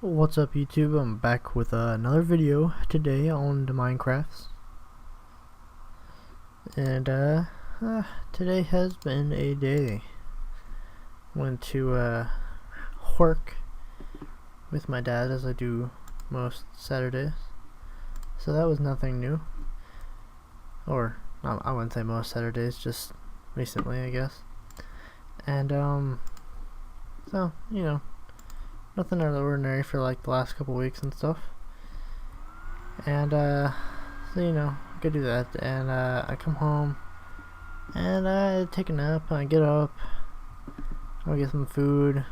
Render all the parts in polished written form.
What's up YouTube? I'm back with another video today on the Minecrafts. And today has been a day. Went to work with my dad as I do most Saturdays. So that was nothing new. Or I wouldn't say most Saturdays, just recently I guess. And so, you know, nothing out of the ordinary for like the last couple weeks and stuff. And so, you know, I could do that. And I come home and I take a nap and I get up. I'll get some food,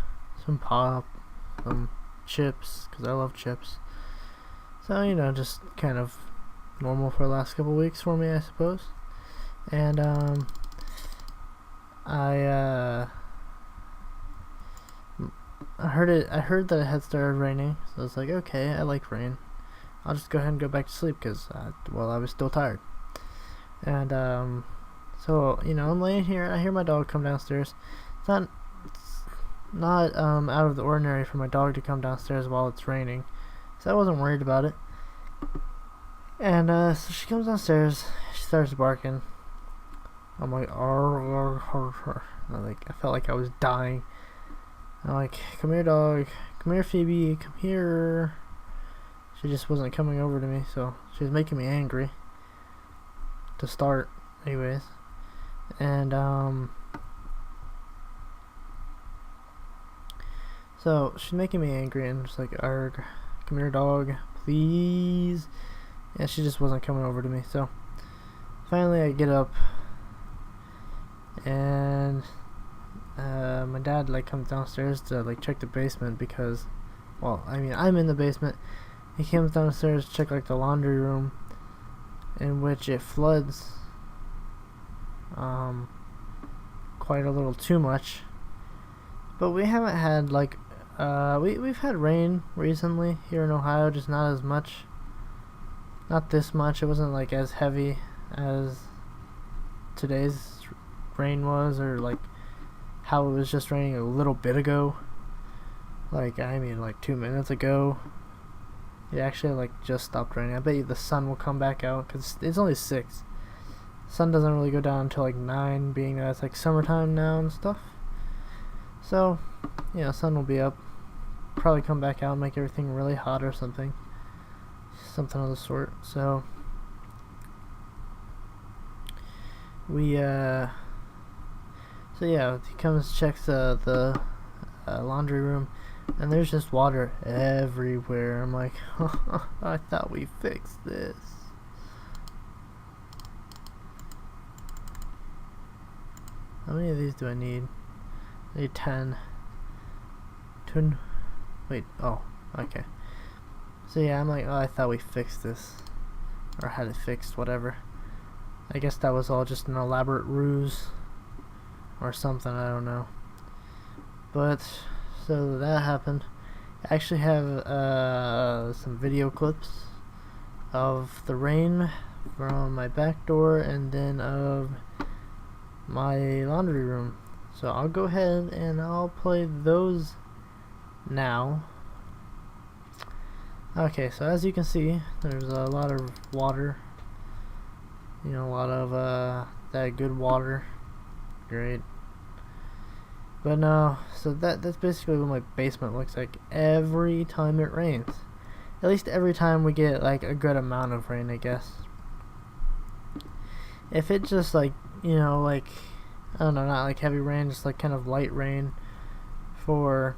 some pop, some chips, because I love chips. So, you know, just kind of normal for the last couple weeks for me, I suppose. And I heard that it had started raining, so I was like, okay, I like rain. I'll just go ahead and go back to sleep because, well, I was still tired. And so, you know, I'm laying here. I hear my dog come downstairs. It's not out of the ordinary for my dog to come downstairs while it's raining, so I wasn't worried about it. And so she comes downstairs. She starts barking. I'm like, arr, arr, arr, arr. I felt like I was dying. I'm like, come here, dog. Come here, Phoebe. Come here. She just wasn't coming over to me, so she was making me angry to start, anyways. And so she's making me angry and just like, arg, come here, dog, please. And she just wasn't coming over to me, so finally I get up and my dad like comes downstairs to like check the basement because, well, I mean, I'm in the basement. He comes downstairs to check like the laundry room, in which it floods quite a little too much. But we haven't had like we've had rain recently here in Ohio, just not as much. Not this much. It wasn't like as heavy as today's rain was, or like how it was just raining a little bit ago. Like, I mean, like 2 minutes ago. It actually like just stopped raining. I bet you the sun will come back out because it's only 6. Sun doesn't really go down until like 9, being that it's like summertime now and stuff. So, you know, sun will be up. Probably come back out and make everything really hot or something. Something of the sort. So we so yeah, he comes, checks the laundry room, and there's just water everywhere. I'm like, I thought we fixed this. How many of these do I need? I need 10. Wait, oh, okay. So yeah, I'm like, oh, I thought we fixed this, or had it fixed, whatever. I guess that was all just an elaborate ruse or something, I don't know. But so that happened. I actually have some video clips of the rain from my back door and then of my laundry room. So I'll go ahead and I'll play those now. Okay, so as you can see, there's a lot of water. You know, a lot of that good water. Great. But no, so that's basically what my basement looks like every time it rains. At least every time we get like a good amount of rain, I guess. If it just like, you know, like, I don't know, not like heavy rain, just like kind of light rain for,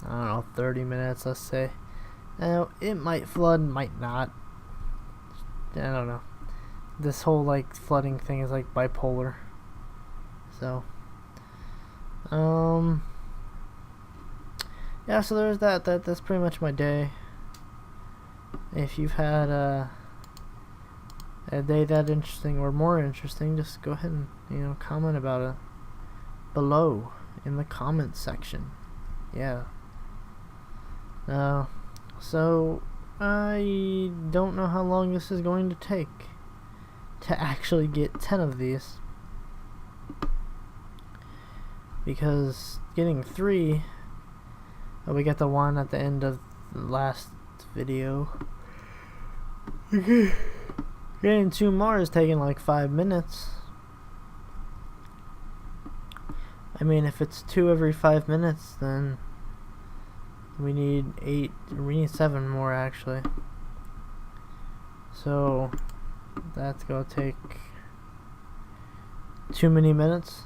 I don't know, 30 minutes, let's say. Now, it might flood, might not. I don't know. This whole like flooding thing is like bipolar. So, yeah, so there's that. That's pretty much my day. If you've had a day that interesting or more interesting, just go ahead and, you know, comment about it below in the comment section. Yeah. So I don't know how long this is going to take to actually get 10 of these, because getting 3, we got the one at the end of last video. Getting 2 more is taking like 5 minutes. I mean, if it's 2 every 5 minutes, then we need 7 more actually. So that's gonna take too many minutes.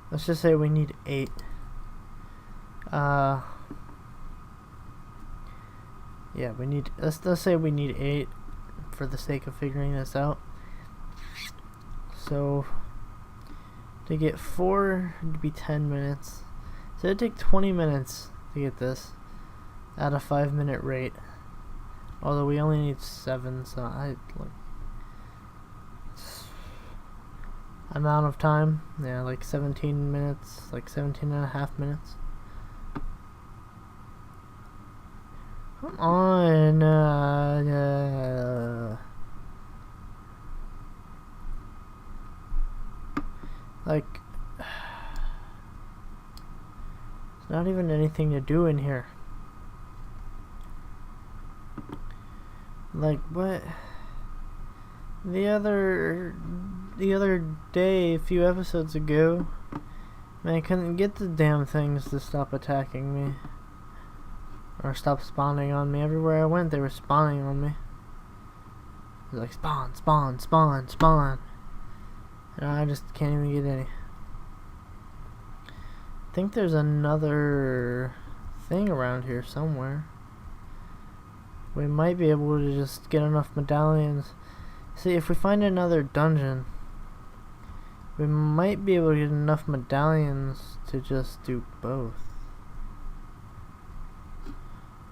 Let's just say we need 8. Yeah, we need. Let's say we need 8 for the sake of figuring this out. So to get 4, it'd be 10 minutes. So it'd take 20 minutes to get this at a 5-minute rate. Although we only need 7, so amount of time, yeah, like 17 minutes, like 17 and a half minutes. Come on, like, there's not even anything to do in here. Like, what? The other day, a few episodes ago, man, I couldn't get the damn things to stop attacking me. Or stop spawning on me. Everywhere I went, they were spawning on me. It was like, spawn, spawn, spawn, spawn. And I just can't even get any. I think there's another thing around here somewhere. We might be able to just get enough medallions. See, if we find another dungeon, we might be able to get enough medallions to just do both.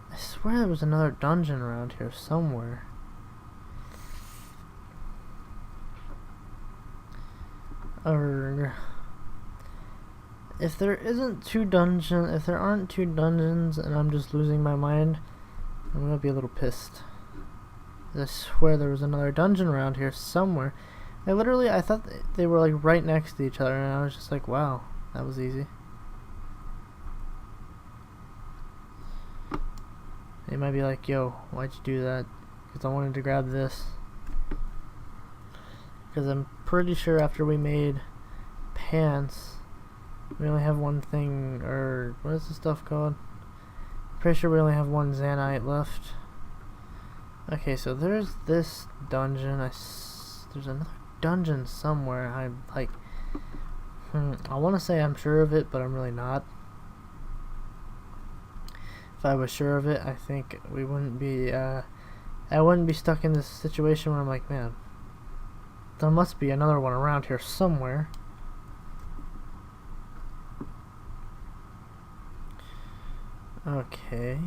I swear there was another dungeon around here somewhere. Or if there aren't 2 dungeons and I'm just losing my mind, I'm gonna be a little pissed. I swear there was another dungeon around here somewhere. I thought they were like right next to each other, and I was just like, wow, that was easy. They might be like, yo, why'd you do that? Because I wanted to grab this. Because I'm pretty sure after we made pants, we only have one thing, or what is this stuff called? I'm pretty sure we only have 1 Zanite left. Okay, so there's this dungeon. There's another dungeon somewhere. I'm like, I want to say I'm sure of it, but I'm really not. If I was sure of it, I think we wouldn't be, I wouldn't be stuck in this situation where I'm like, man, there must be another one around here somewhere. Okay.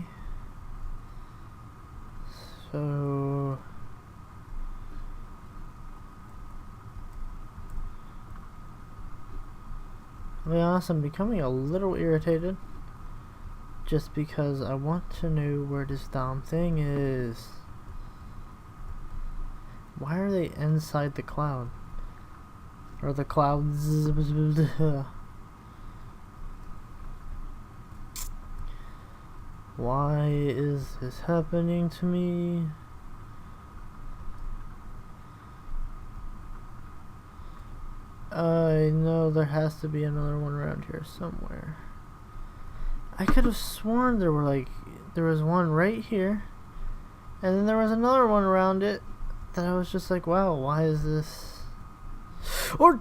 So to be honest, I'm becoming a little irritated just because I want to know where this damn thing is. Why are they inside the cloud? Or the clouds? Why is this happening to me? I know there has to be another one around here somewhere. I could have sworn there was one right here, and then there was another one around it that I was just like, wow, why is this? Alright.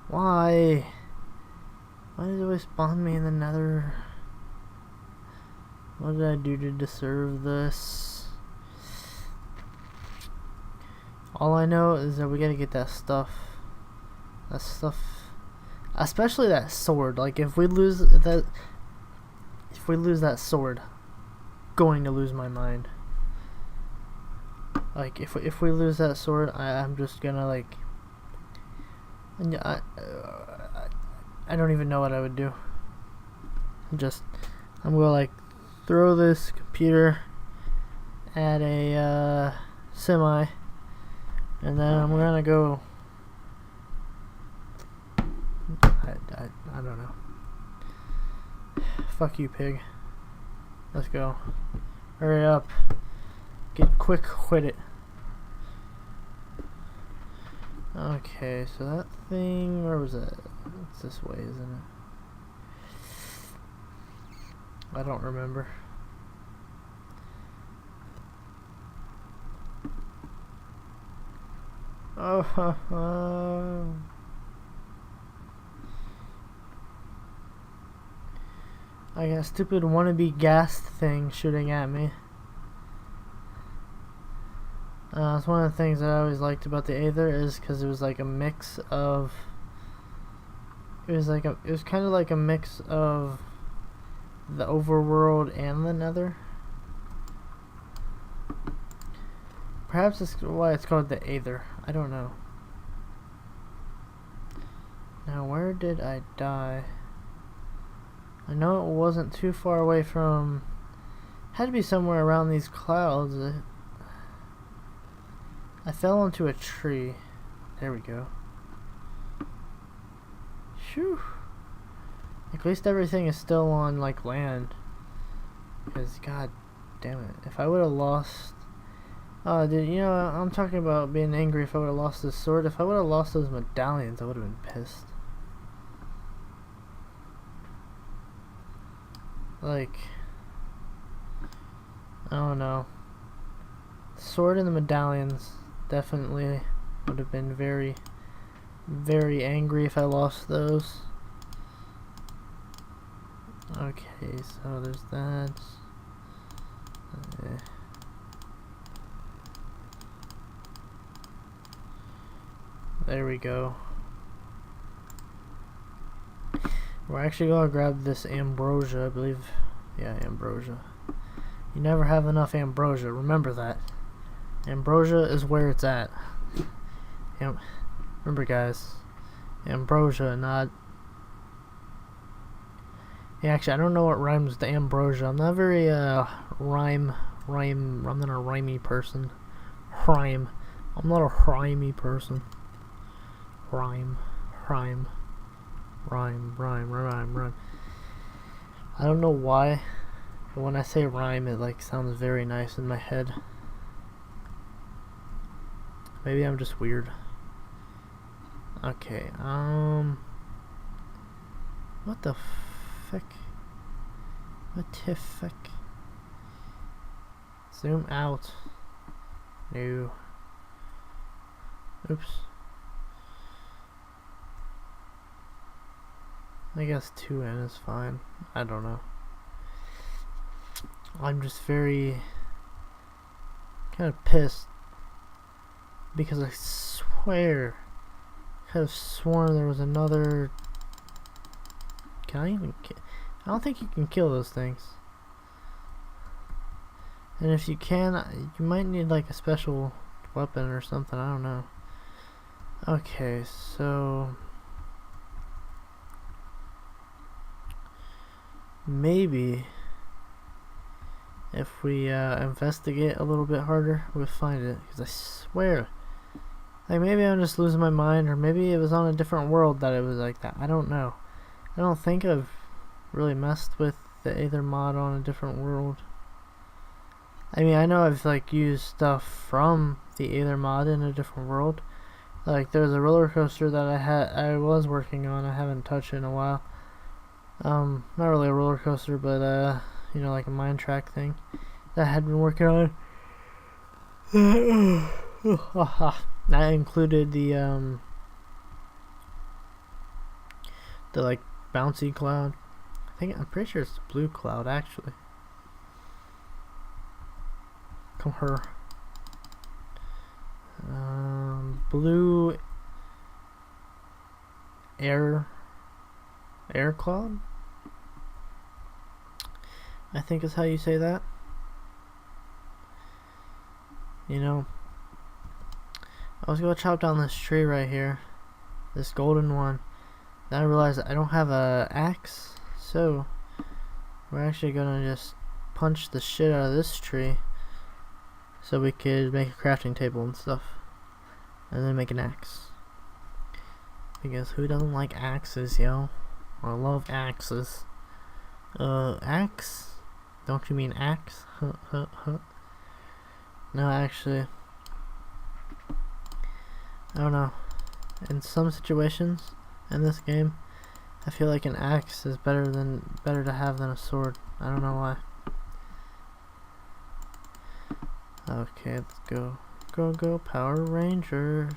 Why? Why did it always spawn me in the nether? What did I do to deserve this? All I know is that we gotta get that stuff. That stuff. Especially that sword. Like, if we lose that sword, going to lose my mind. Like, if we lose that sword, I'm just gonna, like, I don't even know what I would do. I'm gonna, like, throw this computer at a semi, and then I'm gonna go I don't know. Fuck you, pig. Let's go. Hurry up. Get quick, quit it. Okay, so that thing, where was it? It's this way, isn't it? I don't remember. Oh, I got a stupid wannabe ghast thing shooting at me. It's one of the things that I always liked about the Aether is because it was like a mix of. It was kind of like a mix of the overworld and the Nether. Perhaps that's why it's called the Aether. I don't know. Now, where did I die? I know it wasn't too far away from. Had to be somewhere around these clouds. I fell into a tree. There we go. Phew. At least everything is still on like land. Because god damn it, if I would have lost. Dude, you know, I'm talking about being angry if I would have lost this sword. If I would have lost those medallions, I would have been pissed. Like, I don't know. The sword and the medallions definitely would have been very, very angry if I lost those. Okay, so there's that. There we go. We're actually gonna grab this ambrosia, I believe. Yeah, ambrosia. You never have enough ambrosia, remember that. Ambrosia is where it's at. Remember guys, ambrosia, not. Yeah, actually, I don't know what rhymes with the ambrosia. I'm not very rhyme. I'm not a rhymey person. Rhyme. I'm not a rhymey person. Rhyme. I don't know why, but when I say rhyme, it like sounds very nice in my head. Maybe I'm just weird. Okay, what the fuck? What the fuck? Zoom out. No. Oops. I guess 2N is fine. I don't know. I'm just very kind of pissed because I swear I could have sworn there was another. Can I even I don't think you can kill those things. And if you can, you might need like a special weapon or something. I don't know. Okay, so maybe if we investigate a little bit harder, we'll find it. Because I swear, like maybe I'm just losing my mind, or maybe it was on a different world that it was like that. I don't know. I don't think I've really messed with the Aether mod on a different world. I mean, I know I've like used stuff from the Aether mod in a different world. Like there's a roller coaster that I was working on. I haven't touched in a while. Not really a roller coaster, but you know, like a mine track thing that I had been working on. That included the like bouncy cloud. I'm pretty sure it's the blue cloud actually. Come here. Blue air cloud, I think is how you say that. You know, I was gonna chop down this tree right here, this golden one. Then I realized I don't have a axe, so we're actually gonna just punch the shit out of this tree so we could make a crafting table and stuff, and then make an axe. Because who doesn't like axes, yo? I love axes. Axe? Don't you mean axe? No, actually, I don't know. In some situations in this game, I feel like an axe is better to have than a sword. I don't know why. Okay, let's go. Go Power Rangers.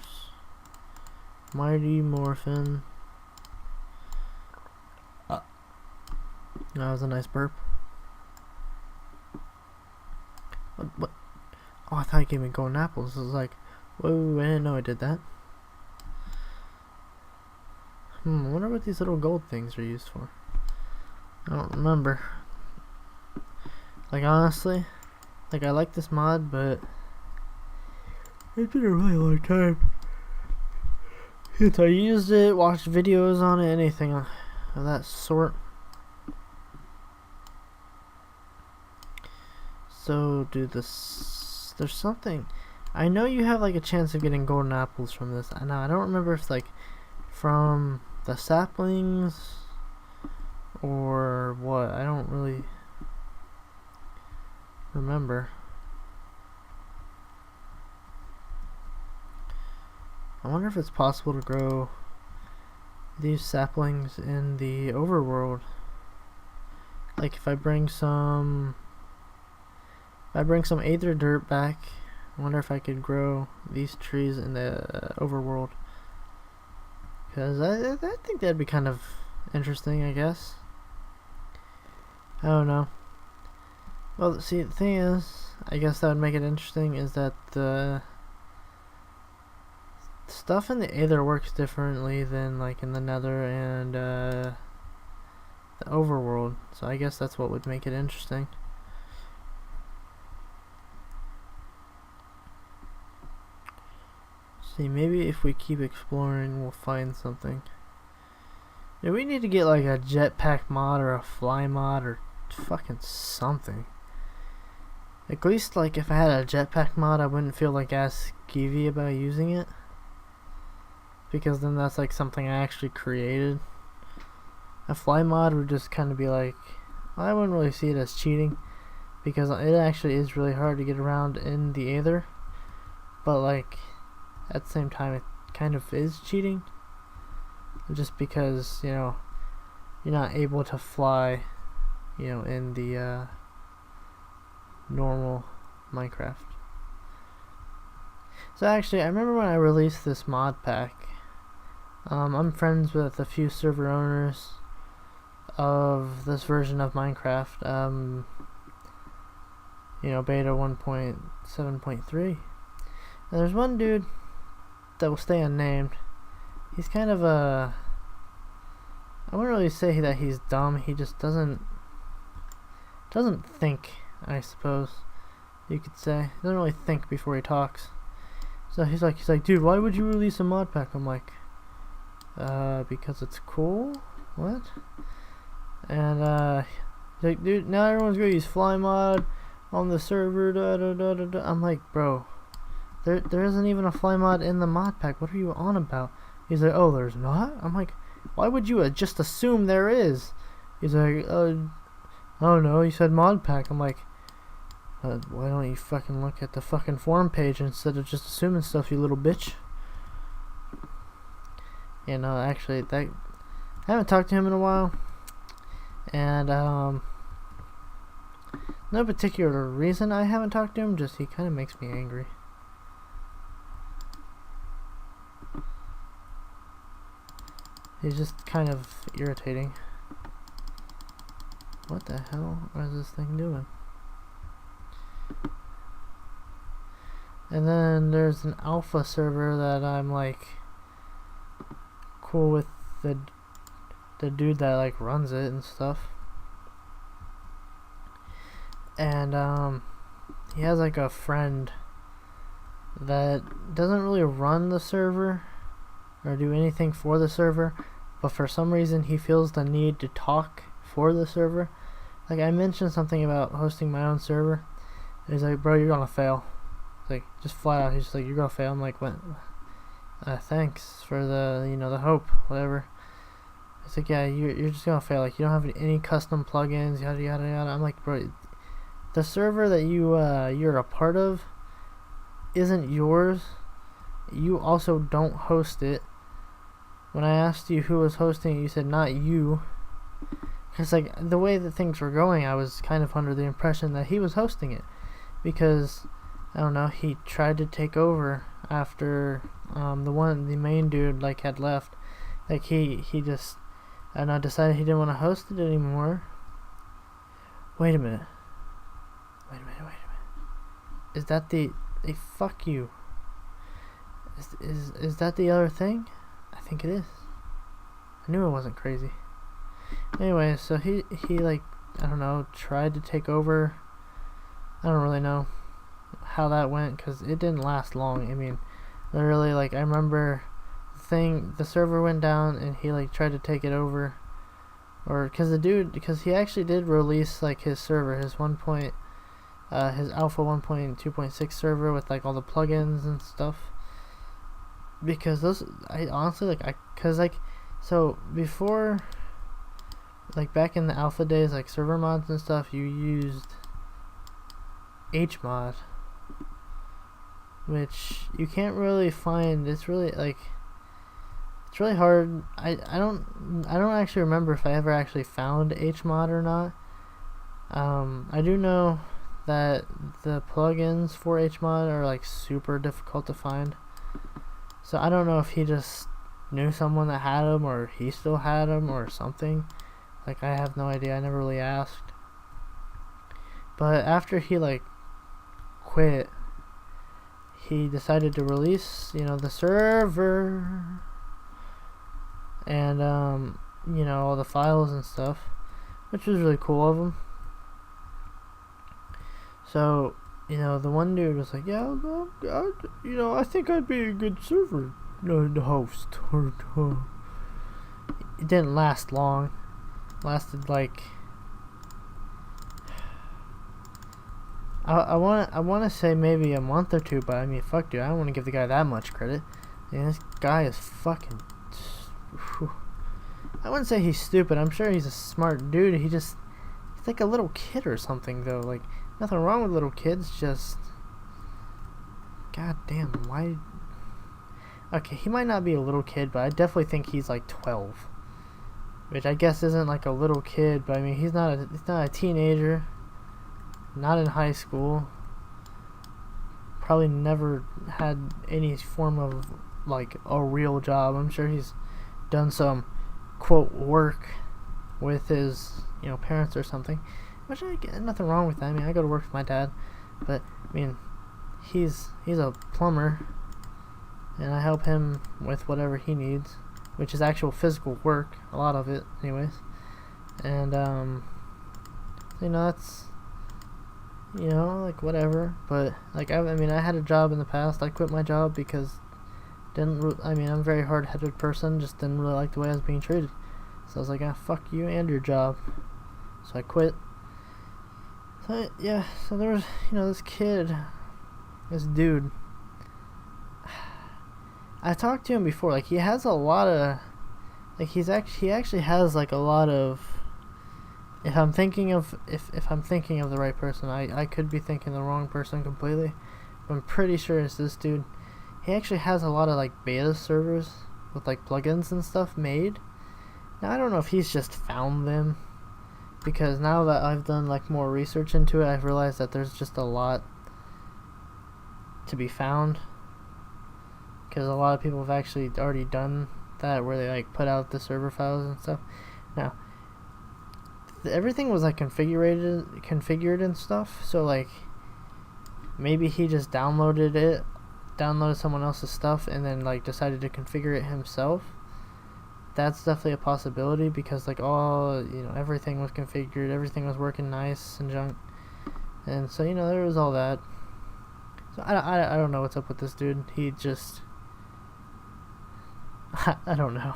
Mighty Morphin. That was a nice burp. What? Oh, I thought you gave me golden apples. I was like, whoa, I didn't know I did that. I wonder what these little gold things are used for. I don't remember. Like, honestly, like, I like this mod, but it's been a really long time since I used it, watched videos on it, anything of that sort. So, there's something. I know you have like a chance of getting golden apples from this. Now, I don't remember if it's like from the saplings or what. I don't really remember. I wonder if it's possible to grow these saplings in the overworld. Like if I bring some Aether dirt back, I wonder if I could grow these trees in the overworld. Because I think that'd be kind of interesting, I guess. I don't know. Well, see, the thing is, I guess that would make it interesting, is that the stuff in the Aether works differently than like in the Nether and the overworld. So I guess that's what would make it interesting. See, maybe if we keep exploring, we'll find something. Yeah, we need to get like a jetpack mod or a fly mod or fucking something. At least, like, if I had a jetpack mod, I wouldn't feel like as skeevy about using it, because then that's like something I actually created. A fly mod would just kind of be like, I wouldn't really see it as cheating, because it actually is really hard to get around in the Aether, but like at the same time it kind of is cheating, just because, you know, you're not able to fly, you know, in the normal Minecraft. So actually, I remember when I released this mod pack, I'm friends with a few server owners of this version of Minecraft, you know, beta 1.7.3, and there's one dude that will stay unnamed. He's kind of a, I wouldn't really say that he's dumb, he just doesn't think, I suppose you could say. He doesn't really think before he talks. So he's like, dude, why would you release a mod pack? I'm like, because it's cool? What? And he's like, dude, now everyone's gonna use fly mod on the server, da da da da da. I'm like, bro, there isn't even a fly mod in the mod pack. What are you on about? He's like, oh, there's not? I'm like, why would you just assume there is? He's like, oh no, you said mod pack. I'm like, why don't you fucking look at the fucking forum page instead of just assuming stuff, you little bitch? You know, actually, I haven't talked to him in a while, and no particular reason I haven't talked to him, just he kind of makes me angry. He's just kind of irritating. What the hell is this thing doing? And then there's an alpha server that I'm like cool with, the dude that like runs it and stuff. And he has like a friend that doesn't really run the server or do anything for the server, but for some reason he feels the need to talk for the server. Like, I mentioned something about hosting my own server, and he's like, bro, you're gonna fail. Like, just flat out, he's just like, you're gonna fail. I'm like, what? Thanks for the, you know, the hope, whatever. It's like, yeah, you're just gonna fail. Like, you don't have any custom plugins, yada yada yada. I'm like, bro, the server that you're a part of isn't yours. You also don't host it. When I asked you who was hosting it, you said not you. Because, like, the way that things were going, I was kind of under the impression that he was hosting it. Because, I don't know, he tried to take over after the main dude, like, had left. Like, he just, I don't know, decided he didn't want to host it anymore. Wait a minute. Is that the, fuck you. Is that the other thing? I think it is. I knew it wasn't crazy. Anyway, so he like, I don't know, tried to take over. I don't really know how that went, because it didn't last long. I mean, literally, like, I remember the server went down and he like tried to take it over, or because he actually did release like his server, his his alpha 1.2.6 server with like all the plugins and stuff. Because those, I honestly so before, like back in the alpha days, like server mods and stuff, you used Hmod, which you can't really find. It's really like, it's really hard. I don't actually remember if I ever actually found Hmod or not. I do know that the plugins for Hmod are like super difficult to find. So I don't know if he just knew someone that had them, or he still had them, or something. Like, I have no idea. I never really asked. But after he like quit, he decided to release, the server and all the files and stuff, which was really cool of him. So, the one dude was like, yeah, I think I'd be a good server host. It didn't last long. Lasted like, I want to say maybe a month or two, but I mean, fuck, dude, I don't want to give the guy that much credit. This guy is fucking, I wouldn't say he's stupid. I'm sure he's a smart dude. He's like a little kid or something, though. Like, nothing wrong with little kids, just, god damn, why? Okay, he might not be a little kid, but I definitely think he's like 12, which I guess isn't like a little kid, but I mean, he's not a teenager, not in high school, probably never had any form of like a real job. I'm sure he's done some quote work with his parents or something, which I get nothing wrong with that. I mean, I go to work with my dad, but I mean, he's a plumber, and I help him with whatever he needs, which is actual physical work, a lot of it anyways. And that's like whatever. But like, I mean, I had a job in the past. I quit my job because I'm a very hard-headed person, just didn't really like the way I was being treated. So I was like, fuck you and your job. So I quit. So yeah, so there was, this dude. I talked to him before. Like, he has a lot of, like, he actually has like a lot of. If I'm thinking of the right person, I could be thinking the wrong person completely, but I'm pretty sure it's this dude. He actually has a lot of like beta servers with like plugins and stuff made. Now I don't know if he's just found them, because now that I've done like more research into it, I've realized that there's just a lot to be found, because a lot of people have actually already done that, where they like put out the server files and stuff. Now everything was like configured and stuff, so like maybe he just downloaded someone else's stuff and then like decided to configure it himself. That's definitely a possibility, because like everything was configured, everything was working nice and junk, and so there was all that. So I don't know what's up with this dude. He just I don't know.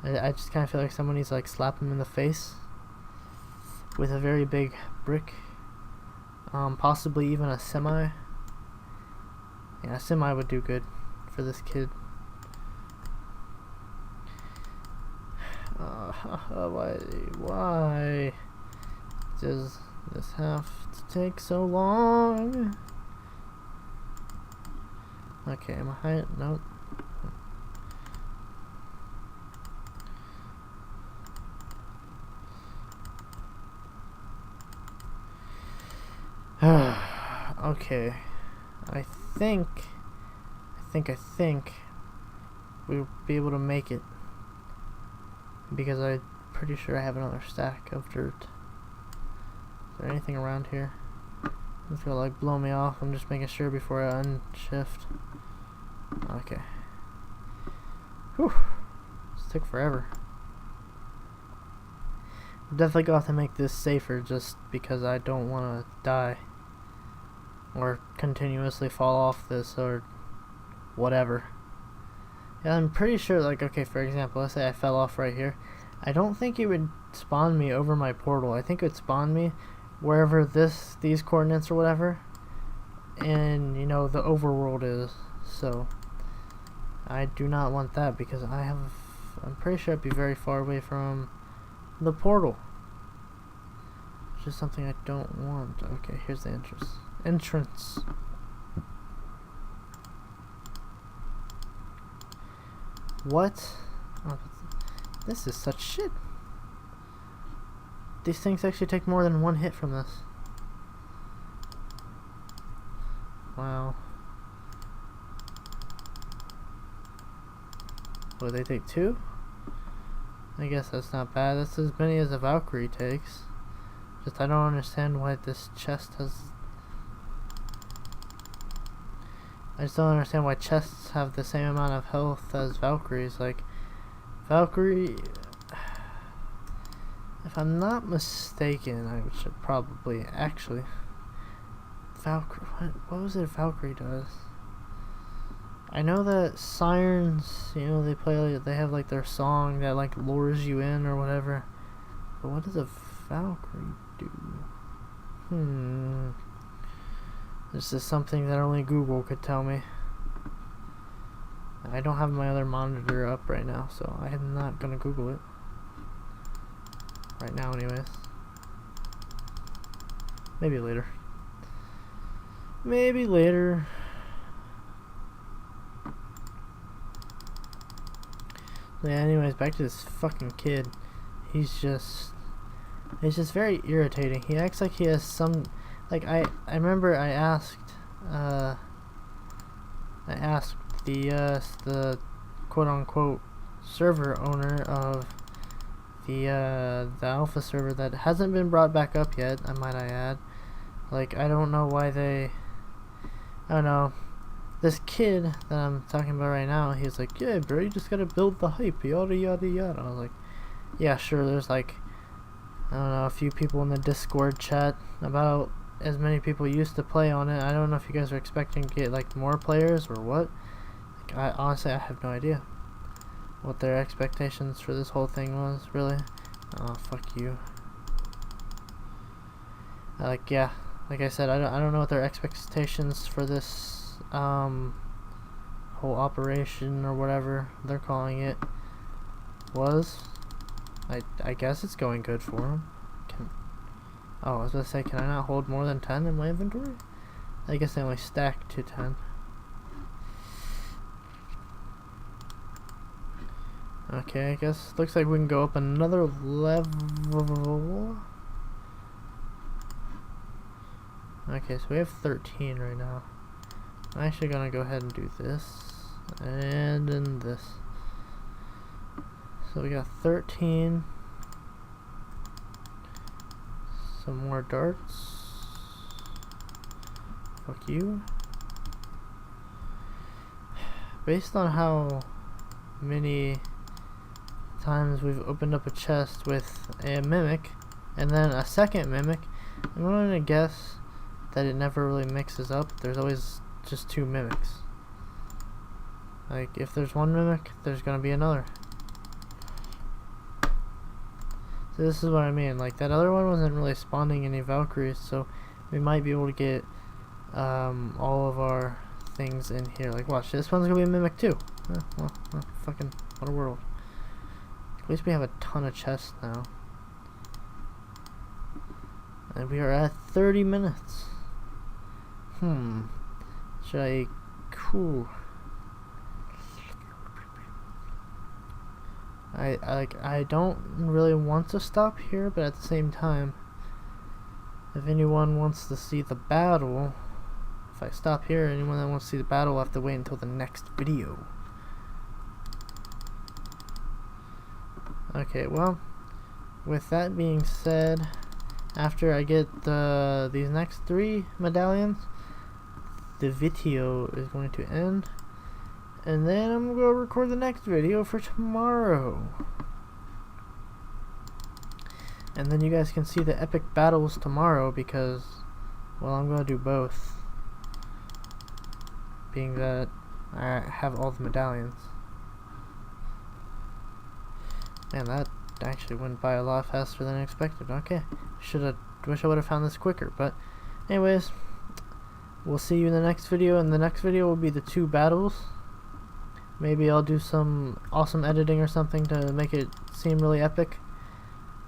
I just kind of feel like someone needs to like slap him in the face with a very big brick, possibly even a semi. Yeah, a semi would do good for this kid. Why does this have to take so long? Okay, am I high? Nope. Okay, I think we'll be able to make it, because I'm pretty sure I have another stack of dirt. Is there anything around here? It's gonna like blow me off. I'm just making sure before I unshift. Okay. Whew. This took forever. I'm definitely gonna have to make this safer, just because I don't want to die or continuously fall off this or whatever. Yeah, I'm pretty sure, like, okay, for example, let's say I fell off right here. I don't think it would spawn me over my portal. I think it would spawn me wherever these coordinates or whatever, and you know, the overworld is. So I do not want that, because I'm pretty sure I'd be very far away from the portal, which is something I don't want. Okay, here's the entrance. What? Oh, this is such shit. These things actually take more than one hit from this. Wow. What, they take 2? I guess that's not bad. That's as many as a Valkyrie takes. Just I don't understand why this chest has... I just don't understand why chests have the same amount of health as Valkyries. Like, Valkyrie... If I'm not mistaken, I should probably... Actually... Valkyrie... What was it Valkyrie does? I know that Sirens, you know, they have like their song that like lures you in or whatever. But what does a Valkyrie do? This is something that only Google could tell me. I don't have my other monitor up right now, so I am not gonna Google it. Right now anyways. Maybe later. Maybe later. Yeah, anyways, back to this fucking kid. He's just very irritating. He acts like he has some, like, I remember I asked the quote-unquote server owner of the alpha server that hasn't been brought back up yet, I might add. Like, I don't know why I don't know. This kid that I'm talking about right now, he's like, yeah, bro, you just gotta build the hype, yada yada yada. I was like, yeah, sure, there's like, I don't know, a few people in the Discord chat, about as many people used to play on it. I don't know if you guys are expecting to get like more players or what. Like, honestly, I have no idea what their expectations for this whole thing was, really. Oh, fuck you. Like, yeah, like I said, I don't know what their expectations for this whole operation or whatever they're calling it was. I guess it's going good for them. Oh, I was gonna say, can I not hold more than 10 in my inventory? I guess they only stack to 10. Okay, I guess looks like we can go up another level. Okay, so we have 13 right now. I'm actually gonna go ahead and do this and then this. So we got 13. Some more darts. Fuck you. Based on how many times we've opened up a chest with a mimic and then a second mimic, I'm going to guess that it never really mixes up. There's always just 2 mimics. Like, if there's one mimic, there's gonna be another. So this is what I mean. Like, that other one wasn't really spawning any Valkyries, so we might be able to get all of our things in here. Like, watch, this one's gonna be a mimic too. Well, fucking, what a world. At least we have a ton of chests now. And we are at 30 minutes. Should I... Cool. I don't really want to stop here, but at the same time, if anyone wants to see the battle, if I stop here, anyone that wants to see the battle will have to wait until the next video. Okay, well, with that being said, after I get these next 3 medallions, the video is going to end, and then I'm going to go record the next video for tomorrow. And then you guys can see the epic battles tomorrow because, well, I'm going to do both. Being that I have all the medallions. Man, that actually went by a lot faster than I expected. Okay, wish I would have found this quicker. But anyways, we'll see you in the next video, and the next video will be the 2 battles. Maybe I'll do some awesome editing or something to make it seem really epic.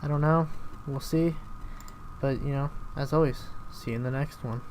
I don't know. We'll see. But, you know, as always, see you in the next one.